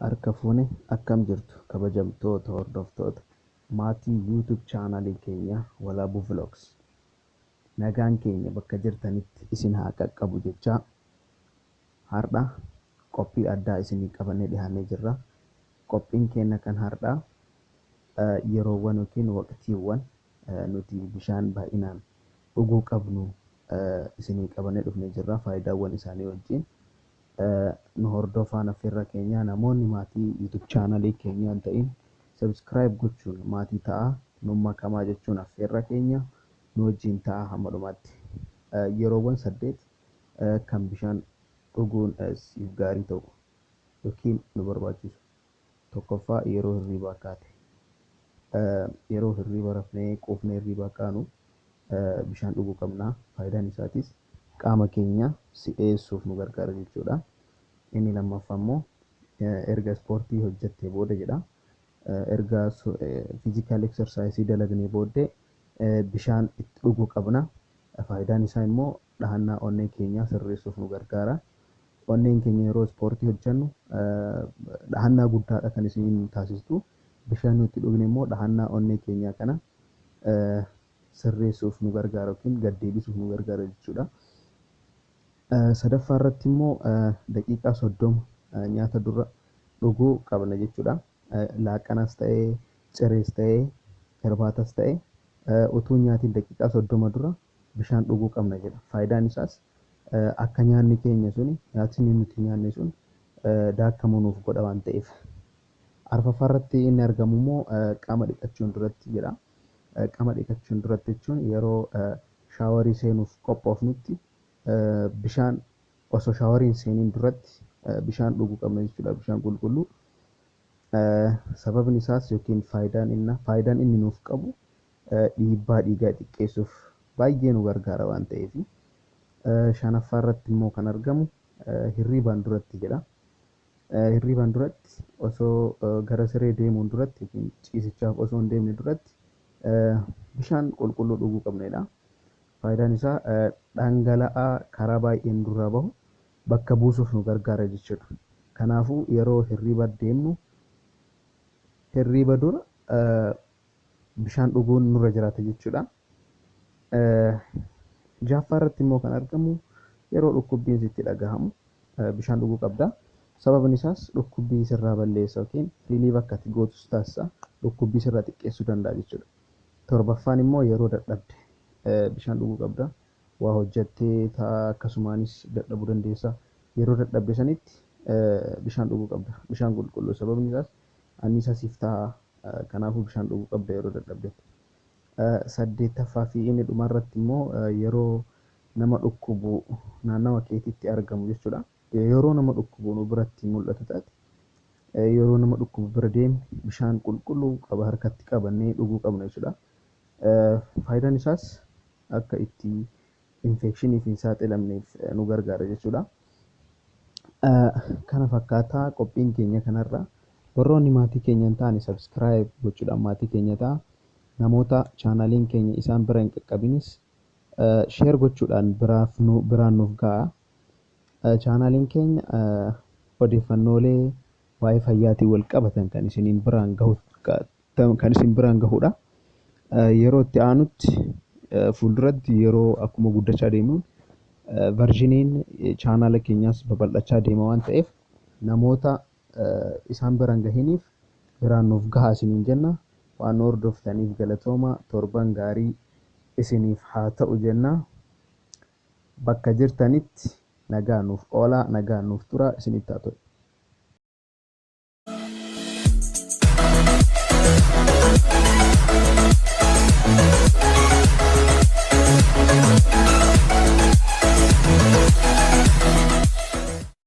Harka fuune akkam jirtu kabajamtoota hordoftoota maatii YouTube chaanalii keenya Walaabuu Vlogs. Nagaan keenya bakka jirtanitti isin haa qaqqabu jechaa har'a qophii addaa isinii qabannee dhiyaannee jirra. Qophiin keenya kan har'aa yeroowwan yookiin waqtiiwwan nuti bishaan baay'inaan dhuguu qabnu isinii qabannee dhufnee jirra. Faayidaawwan isaanii wajjin nu hordofaan affeerra keenya namoonni maatii YouTube chaanalii keenyaa ta'in subscribe gochuun maatii ta'a nu makamaa jechuun affeerra keenya nu wajjin ta'a hamma dhumaatti. Yeroowwan 8 kan bishaan dhuguun siif gaarii ta'u yookiin nu barbaachisu. Tokkoffaa yeroo hirribaa kaate. Yeroo hirriba rafnee quufnee hirribaa kaanu bishaan dhuguu qabna. Faayidaan isaatis qaama keenya si'eessuuf nu gargaara jechuudha. Inni lammaffaa immoo erga ispoortii hojjettee booda jedha. Erga physical exercise dalagnee booddee bishaan itti dhuguu qabna. Faayidaan isaa immoo dhahannaa onnee keenyaa sirreessuuf nu gargaara. Onneen keenya yeroo ispoortii hojjennu dhahannaa guddaadha kan isin taasistu. Bishaan nuti dhugne immoo dhahannaa onnee keenyaa kana sirreessuuf nu gargaara yookiin gaddeebisuuf nu gargaara jechuudha. Sadaffaa irratti immoo daqiiqaa 30 nyaata dura dhuguu qabna jechuudha. Laaqanas ta'ee cirees ta'ee irbaatas ta'ee utuu nyaatiin daqiiqaa 30 dura bishaan dhuguu qabna jedha. Faayidaan isaas akka nyaanni keenya suni nyaatni nuti nyaanne sun daakamu nuuf godha waan ta'eef. Arfaffaa irratti inni argamu immoo qaama dhiqachuun duratti jedha. Qaama dhiqachuun duratti jechuun yeroo shaaworii seenuuf qophoofnutti bishaan osoo shaaworiin seeniin duratti bishaan dhuguu qabna jechuudha. Bishaan qulqulluu. Sababni isaas yookiin faayidaan inni nuuf qabu dhiibbaa dhiigaa xiqqeessuuf baay'ee nu gargaara waan ta'eef. Shanaffaa irratti immoo kan argamu hirribaan duratti jedha. Hirribaan duratti osoo gara siree deemuun duratti yookiin ciisichaaf osoo hin deemne duratti bishaan qulqulluu dhuguu qabnedha. Faayidaan isaa dhangala'aa karaa baay'een durraa bahu bakka buusuuf nu gargaara jechuudha. Kanaafuu yeroo hirriba deemnu hirriba dura bishaan dhuguun nurra jiraata jechuudha. Jahaffaa irratti immoo kan argamu yeroo dhukkubbiin sitti dhagahamu bishaan dhuguu qabda. Sababni isaas dhukkubbii sirraa balleessa yookiin riiliif akka ati gootus taasisa. Dhukkubbii sirraa xiqqeessuu danda'a jechuudha. Torbaffaan immoo yeroo dadhabde bishaan dhuguu qabda. Waa hojjettee ta'a akkasumaanis dadhabuu dandeessa. Yeroo dadhabde sanitti bishaan dhuguu qabda. Bishaan qulqulluu sababni isaas anniisaa siif ta'a. Kanaafuu bishaan dhuguu qabda yeroo dadhabdetti. Saddeettaffaa fi inni dhumarratti immoo yeroo nama dhukkubu naannawa keetitti argamu jechuudha. Yeroo nama dhukkubu nu biratti mul'atu taate yeroo nama dhukkubu bira deemne bishaan qulqulluu qaba harkatti qabannee dhuguu qabna jechuudha. Faayidaan isaas akka itti infekshiniif hin saaxilamneef nu gargaara jechuudha. Kana fakkaataa qophiin keenya kanarra warroonni maatii keenya hin taane subscribe gochuudhaan maatii keenya ta'a. Namoota chaanaliin keenya isaan bira hin qaqqabinis share gochuudhaan biraan nuuf ga'a. Chaanaliin keenya odeeffannoolee waa'ee fayyaatiin wal qabatan kan isin biraan gahudha. Yeroo itti aanutti fuulduratti yeroo akkuma guddachaa deemuun vershiniin chaanala keenyaas babal'achaa deema waan ta'eef namoota isaan biraan gahiniif biraan nuuf gahaa isiniin jenna. Waan hordoftaniif galatooma. Torban gaarii isiniif haa ta'u jenna. Bakka jirtanitti nagaa nuuf oolaa, nagaa nuuf turaa isinitti haa ta'u.